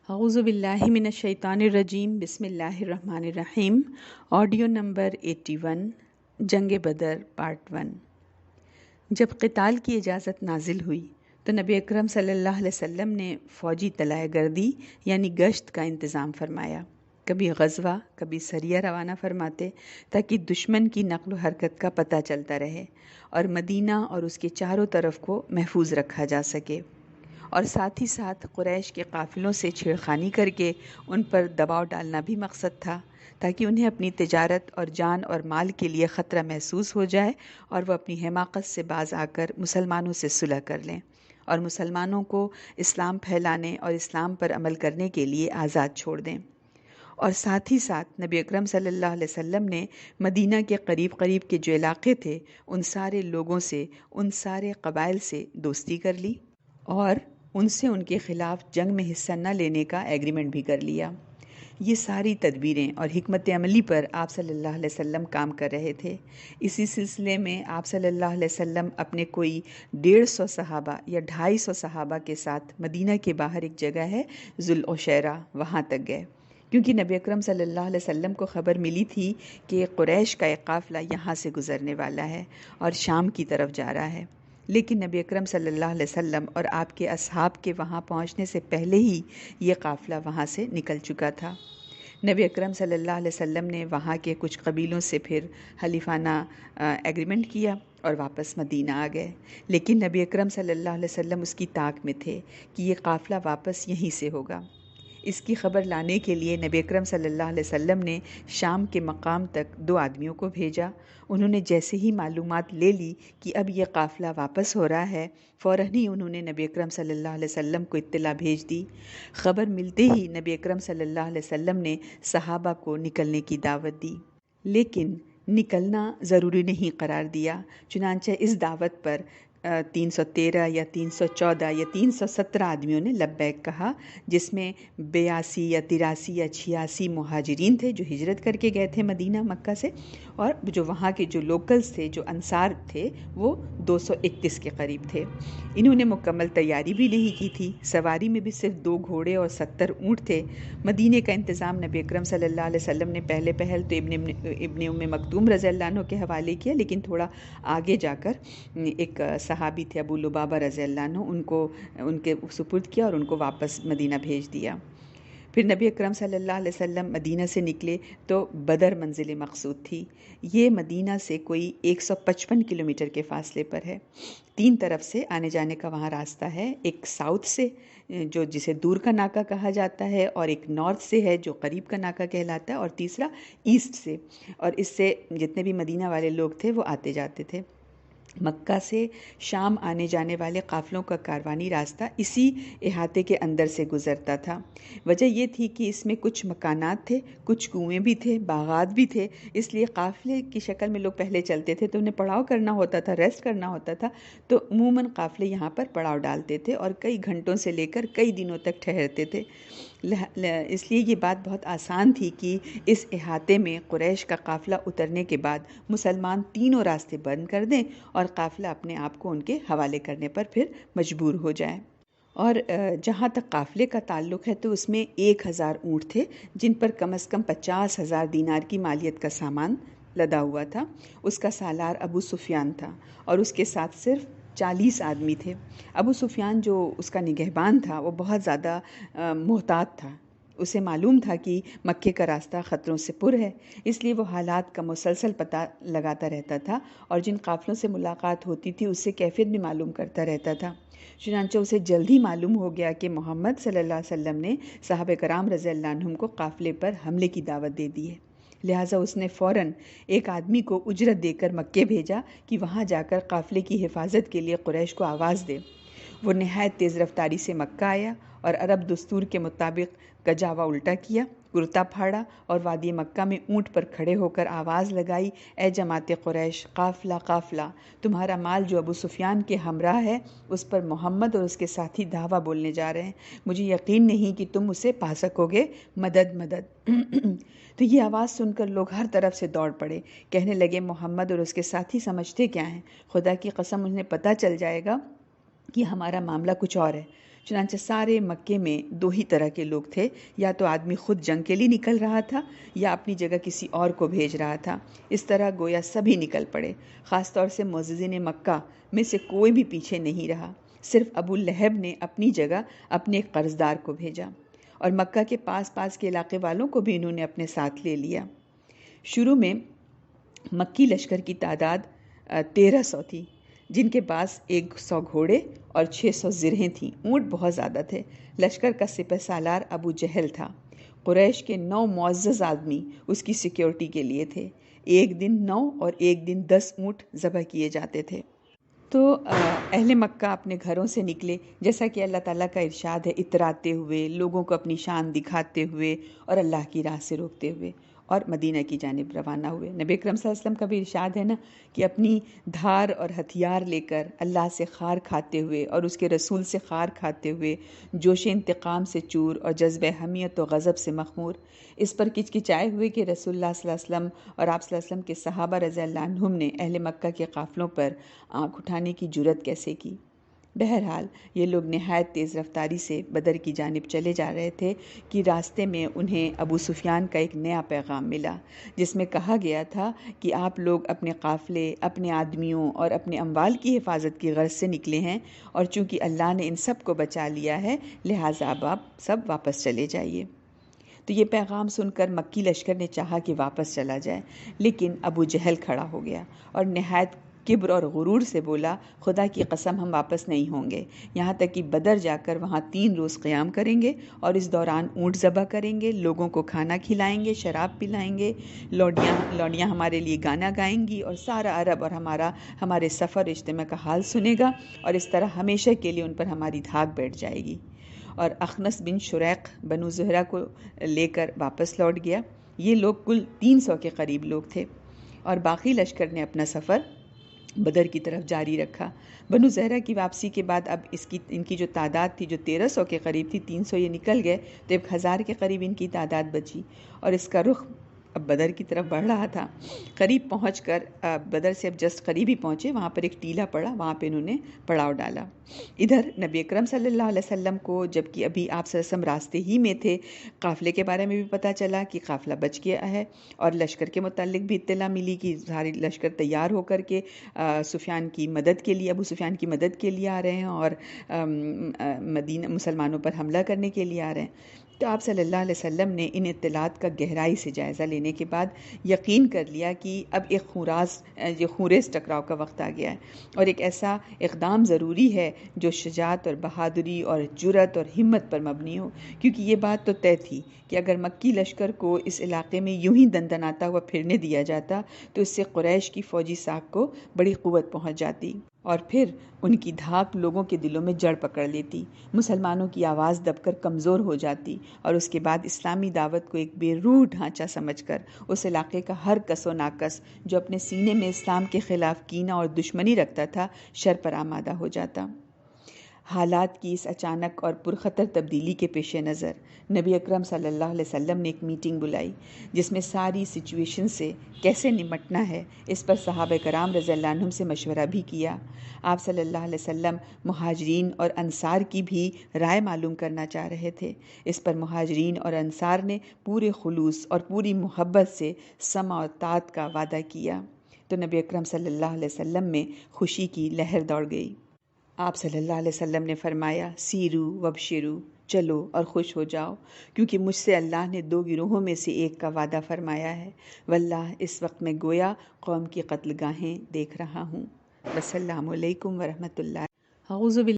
اعوذ باللہ من الشیطان الرجیم، بسم اللہ الرحمن الرحیم۔ آڈیو نمبر 81، جنگ بدر پارٹ 1۔ جب قتال کی اجازت نازل ہوئی تو نبی اکرم صلی اللہ علیہ وسلم نے فوجی طلائع گردی یعنی گشت کا انتظام فرمایا۔ کبھی غزوہ کبھی سریہ روانہ فرماتے تاکہ دشمن کی نقل و حرکت کا پتہ چلتا رہے اور مدینہ اور اس کے چاروں طرف کو محفوظ رکھا جا سکے، اور ساتھ ہی ساتھ قریش کے قافلوں سے چھیڑخانی کر کے ان پر دباؤ ڈالنا بھی مقصد تھا، تاکہ انہیں اپنی تجارت اور جان اور مال کے لیے خطرہ محسوس ہو جائے اور وہ اپنی حماقت سے باز آ کر مسلمانوں سے صلح کر لیں اور مسلمانوں کو اسلام پھیلانے اور اسلام پر عمل کرنے کے لیے آزاد چھوڑ دیں۔ اور ساتھ ہی ساتھ نبی اکرم صلی اللہ علیہ وسلم نے مدینہ کے قریب قریب کے جو علاقے تھے ان سارے لوگوں سے، ان سارے قبائل سے دوستی کر لی اور ان سے ان کے خلاف جنگ میں حصہ نہ لینے کا ایگریمنٹ بھی کر لیا۔ یہ ساری تدبیریں اور حکمت عملی پر آپ صلی اللہ علیہ وسلم کام کر رہے تھے۔ اسی سلسلے میں آپ صلی اللہ علیہ وسلم اپنے کوئی 150 صحابہ یا 250 صحابہ کے ساتھ مدینہ کے باہر ایک جگہ ہے ذوالعشیرہ، وہاں تک گئے، کیونکہ نبی اکرم صلی اللہ علیہ وسلم کو خبر ملی تھی کہ قریش کا ایک قافلہ یہاں سے گزرنے والا ہے اور شام کی طرف جا رہا ہے۔ لیکن نبی اکرم صلی اللہ علیہ وسلم اور آپ کے اصحاب کے وہاں پہنچنے سے پہلے ہی یہ قافلہ وہاں سے نکل چکا تھا۔ نبی اکرم صلی اللہ علیہ وسلم نے وہاں کے کچھ قبیلوں سے پھر حلیفانہ ایگریمنٹ کیا اور واپس مدینہ آ گئے، لیکن نبی اکرم صلی اللہ علیہ وسلم اس کی طاق میں تھے کہ یہ قافلہ واپس یہیں سے ہوگا۔ اس کی خبر لانے کے لیے نبی اکرم صلی اللہ علیہ وسلم نے شام کے مقام تک 2 آدمیوں کو بھیجا۔ انہوں نے جیسے ہی معلومات لے لی کہ اب یہ قافلہ واپس ہو رہا ہے، فوراً ہی انہوں نے نبی اکرم صلی اللہ علیہ وسلم کو اطلاع بھیج دی۔ خبر ملتے ہی نبی اکرم صلی اللہ علیہ وسلم نے صحابہ کو نکلنے کی دعوت دی، لیکن نکلنا ضروری نہیں قرار دیا۔ چنانچہ اس دعوت پر 313 یا 314 یا 317 آدمیوں نے لبیک کہا، جس میں 82 یا 83 یا 86 مہاجرین تھے جو ہجرت کر کے گئے تھے مدینہ مکہ سے، اور جو وہاں کے جو لوکلز تھے، جو انصار تھے، وہ 231 کے قریب تھے۔ انہوں نے مکمل تیاری بھی نہیں کی تھی، سواری میں بھی صرف 2 گھوڑے اور 70 اونٹ تھے۔ مدینے کا انتظام نبی اکرم صلی اللہ علیہ وسلم نے پہل تو ابن ام مکتوم رضی اللہ عنہ کے حوالے کیا، لیکن تھوڑا آگے جا کر ایک صحابی تھے ابو لبابہ رضی اللہ عنہ، ان کے سپرد کیا اور ان کو واپس مدینہ بھیج دیا۔ پھر نبی اکرم صلی اللہ علیہ وسلم مدینہ سے نکلے تو بدر منزل مقصود تھی۔ یہ مدینہ سے کوئی 155 کلومیٹر کے فاصلے پر ہے۔ 3 طرف سے آنے جانے کا وہاں راستہ ہے، ایک ساؤتھ سے جو جسے دور کا ناکہ کہا جاتا ہے، اور ایک نارتھ سے ہے جو قریب کا ناکہ کہلاتا ہے، اور تیسرا ایسٹ سے، اور اس سے جتنے بھی مدینہ والے لوگ تھے وہ آتے جاتے تھے۔ مکہ سے شام آنے جانے والے قافلوں کا کاروانی راستہ اسی احاطے کے اندر سے گزرتا تھا۔ وجہ یہ تھی کہ اس میں کچھ مکانات تھے، کچھ کنویں بھی تھے، باغات بھی تھے، اس لیے قافلے کی شکل میں لوگ پہلے چلتے تھے تو انہیں پڑاؤ کرنا ہوتا تھا، ریسٹ کرنا ہوتا تھا، تو عموماً قافلے یہاں پر پڑاؤ ڈالتے تھے اور کئی گھنٹوں سے لے کر کئی دنوں تک ٹھہرتے تھے۔ اس لیے یہ بات بہت آسان تھی کہ اس احاطے میں قریش کا قافلہ اترنے کے بعد مسلمان تینوں راستے بند کر دیں اور قافلہ اپنے آپ کو ان کے حوالے کرنے پر پھر مجبور ہو جائے۔ اور جہاں تک قافلے کا تعلق ہے تو اس میں 1000 اونٹ تھے، جن پر کم از کم 50,000 دینار کی مالیت کا سامان لدا ہوا تھا۔ اس کا سالار ابو سفیان تھا اور اس کے ساتھ صرف 40 آدمی تھے۔ ابو سفیان جو اس کا نگہبان تھا وہ بہت زیادہ محتاط تھا، اسے معلوم تھا کہ مکے کا راستہ خطروں سے پر ہے، اس لیے وہ حالات کا مسلسل پتہ لگاتا رہتا تھا اور جن قافلوں سے ملاقات ہوتی تھی اس سے کیفیت بھی معلوم کرتا رہتا تھا۔ چنانچہ اسے جلد ہی معلوم ہو گیا کہ محمد صلی اللہ علیہ وسلم نے صحابہ کرام رضی اللہ عنہم کو قافلے پر حملے کی دعوت دے دی ہے، لہٰذا اس نے فوراً ایک آدمی کو اجرت دے کر مکے بھیجا کہ وہاں جا کر قافلے کی حفاظت کے لیے قریش کو آواز دے۔ وہ نہایت تیز رفتاری سے مکہ آیا اور عرب دستور کے مطابق کجاوا الٹا کیا، کرتا پھاڑا اور وادی مکہ میں اونٹ پر کھڑے ہو کر آواز لگائی، اے جماعت قریش، قافلہ قافلہ، تمہارا مال جو ابو سفیان کے ہمراہ ہے اس پر محمد اور اس کے ساتھی دعویٰ بولنے جا رہے ہیں، مجھے یقین نہیں کہ تم اسے پا سکو گے، مدد مدد۔ تو یہ آواز سن کر لوگ ہر طرف سے دوڑ پڑے، کہنے لگے محمد اور اس کے ساتھی سمجھتے کیا ہیں؟ خدا کی قسم انہیں پتہ چل جائے گا کہ ہمارا معاملہ کچھ اور ہے۔ چنانچہ سارے مکے میں دو ہی طرح کے لوگ تھے، یا تو آدمی خود جنگ کے لیے نکل رہا تھا یا اپنی جگہ کسی اور کو بھیج رہا تھا۔ اس طرح گویا سبھی نکل پڑے، خاص طور سے معززین مکہ میں سے کوئی بھی پیچھے نہیں رہا۔ صرف ابو لہب نے اپنی جگہ اپنے ایک قرض دار کو بھیجا، اور مکہ کے پاس پاس کے علاقے والوں کو بھی انہوں نے اپنے ساتھ لے لیا۔ شروع میں مکی لشکر کی تعداد 1300 تھی، جن کے پاس 100 گھوڑے اور 600 زرہیں تھیں۔ اونٹ بہت زیادہ تھے۔ لشکر کا سپہ سالار ابو جہل تھا۔ قریش کے 9 معزز آدمی اس کی سیکیورٹی کے لیے تھے۔ ایک دن 9 اور ایک دن 10 اونٹ ذبح کیے جاتے تھے۔ تو اہل مکہ اپنے گھروں سے نکلے، جیسا کہ اللہ تعالیٰ کا ارشاد ہے، اتراتے ہوئے، لوگوں کو اپنی شان دکھاتے ہوئے اور اللہ کی راہ سے روکتے ہوئے، اور مدینہ کی جانب روانہ ہوئے۔ نبی اکرم صلی اللہ علیہ وسلم کا بھی ارشاد ہے نا کہ اپنی دھار اور ہتھیار لے کر اللہ سے خار کھاتے ہوئے اور اس کے رسول سے خار کھاتے ہوئے، جوش انتقام سے چور اور جذب حمیت و غضب سے مخمور، اس پر کچکچائے ہوئے کہ رسول اللہ صلی اللہ علیہ وسلم اور آپ صلی اللہ علیہ وسلم کے صحابہ رضی اللہ عنہم نے اہل مکہ کے قافلوں پر آنکھ اٹھانے کی جرت کیسے کی۔ بہرحال یہ لوگ نہایت تیز رفتاری سے بدر کی جانب چلے جا رہے تھے کہ راستے میں انہیں ابو سفیان کا ایک نیا پیغام ملا، جس میں کہا گیا تھا کہ آپ لوگ اپنے قافلے، اپنے آدمیوں اور اپنے اموال کی حفاظت کی غرض سے نکلے ہیں، اور چونکہ اللہ نے ان سب کو بچا لیا ہے لہٰذا اب آپ سب واپس چلے جائیے۔ تو یہ پیغام سن کر مکی لشکر نے چاہا کہ واپس چلا جائے، لیکن ابو جہل کھڑا ہو گیا اور نہایت کبر اور غرور سے بولا، خدا کی قسم ہم واپس نہیں ہوں گے، یہاں تک کہ بدر جا کر وہاں 3 روز قیام کریں گے اور اس دوران اونٹ ذبح کریں گے، لوگوں کو کھانا کھلائیں گے، شراب پلائیں گے، لوڈیاں ہمارے لیے گانا گائیں گی، اور سارا عرب اور ہمارے سفر اجتماع کا حال سنے گا، اور اس طرح ہمیشہ کے لیے ان پر ہماری دھاک بیٹھ جائے گی۔ اور اخنس بن شریق بنو زہرہ کو لے کر واپس لوٹ گیا۔ یہ لوگ کل 300 کے قریب لوگ تھے، اور باقی لشکر نے اپنا سفر بدر کی طرف جاری رکھا۔ بنو زہرہ کی واپسی کے بعد اب ان کی جو تعداد تھی جو 1300 کے قریب تھی، 300 یہ نکل گئے تو 1000 کے قریب ان کی تعداد بچی، اور اس کا رخ اب بدر کی طرف بڑھ رہا تھا۔ قریب پہنچ کر بدر سے اب جسٹ قریب ہی پہنچے، وہاں پر ایک ٹیلہ پڑا، وہاں پہ انہوں نے پڑاؤ ڈالا۔ ادھر نبی اکرم صلی اللہ علیہ وسلم کو جبکہ ابھی آپ صلی اللہ علیہ وسلم راستے ہی میں تھے، قافلے کے بارے میں بھی پتہ چلا کہ قافلہ بچ گیا ہے، اور لشکر کے متعلق بھی اطلاع ملی کہ سارے لشکر تیار ہو کر کے سفیان کی مدد کے لیے، ابو سفیان کی مدد کے لیے آ رہے ہیں، اور مدینہ مسلمانوں پر حملہ کرنے کے لیے آ رہے ہیں۔ تو آپ صلی اللہ علیہ وسلم نے ان اطلاعات کا گہرائی سے جائزہ لینے کے بعد یقین کر لیا کہ اب ایک خونریز ٹکراؤ کا وقت آ گیا ہے، اور ایک ایسا اقدام ضروری ہے جو شجاعت اور بہادری اور جرأت اور ہمت پر مبنی ہو، کیونکہ یہ بات تو طے تھی کہ اگر مکی لشکر کو اس علاقے میں یوں ہی دندناتا ہوا پھرنے دیا جاتا تو اس سے قریش کی فوجی ساکھ کو بڑی قوت پہنچ جاتی، اور پھر ان کی دھاک لوگوں کے دلوں میں جڑ پکڑ لیتی، مسلمانوں کی آواز دب کر کمزور ہو جاتی، اور اس کے بعد اسلامی دعوت کو ایک بے روح ڈھانچہ سمجھ کر اس علاقے کا ہر کس و ناکس جو اپنے سینے میں اسلام کے خلاف کینہ اور دشمنی رکھتا تھا شر پر آمادہ ہو جاتا۔ حالات کی اس اچانک اور پرخطر تبدیلی کے پیش نظر نبی اکرم صلی اللہ علیہ وسلم نے ایک میٹنگ بلائی، جس میں ساری سچویشن سے کیسے نمٹنا ہے اس پر صحابہ کرام رضی اللہ عنہم سے مشورہ بھی کیا۔ آپ صلی اللہ علیہ وسلم مہاجرین اور انصار کی بھی رائے معلوم کرنا چاہ رہے تھے۔ اس پر مہاجرین اور انصار نے پورے خلوص اور پوری محبت سے سمع و طاعت کا وعدہ کیا، تو نبی اکرم صلی اللہ علیہ وسلم میں خوشی کی لہر دوڑ گئی۔ آپ صلی اللہ علیہ وسلم نے فرمایا، سیرو وبشرو، چلو اور خوش ہو جاؤ، کیونکہ مجھ سے اللہ نے 2 گروہوں میں سے ایک کا وعدہ فرمایا ہے، واللہ اس وقت میں گویا قوم کی قتل گاہیں دیکھ رہا ہوں۔ السلام علیکم ورحمۃ اللہ۔